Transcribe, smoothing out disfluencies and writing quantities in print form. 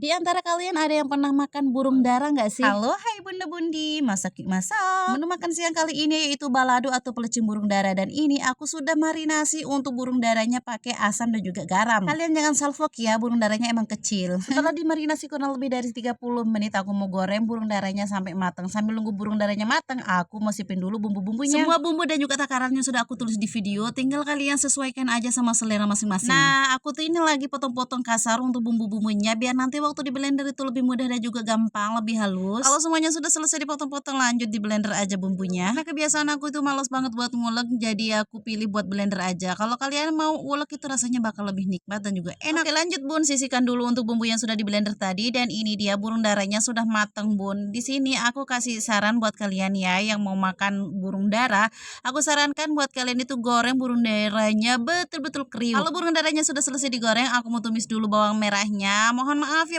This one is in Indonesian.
Di antara kalian ada yang pernah makan burung dara nggak sih? Halo, hai Bunda Bundi, masak masak. Menu makan siang kali ini yaitu balado atau pelecing burung dara, dan ini aku sudah marinasi untuk burung daranya pakai asam dan juga garam. Kalian jangan salfok ya, burung daranya emang kecil. Setelah dimarinasi kurang lebih dari 30 menit, aku mau goreng burung daranya sampai matang. Sambil nunggu burung daranya matang, aku mau sipin dulu bumbu-bumbunya. Semua bumbu dan juga takarannya sudah aku tulis di video, tinggal kalian sesuaikan aja sama selera masing-masing. Nah, aku tuh ini lagi potong-potong kasar untuk bumbu-bumbunya biar nanti waktu di blender itu lebih mudah dan juga gampang, lebih halus. Kalau semuanya sudah selesai dipotong-potong, lanjut di blender aja bumbunya. Nah, kebiasaan aku itu malas banget buat ngulek, jadi aku pilih buat blender aja. Kalau kalian mau ulek itu rasanya bakal lebih nikmat dan juga enak. Oke, lanjut Bun, sisihkan dulu untuk bumbu yang sudah di blender tadi, dan ini dia burung darahnya sudah mateng Bun. Di sini aku kasih saran buat kalian ya yang mau makan burung dara. Aku sarankan buat kalian itu goreng burung darahnya betul-betul kriuk. Kalau burung darahnya sudah selesai digoreng, aku mau tumis dulu bawang merahnya. Mohon maaf ya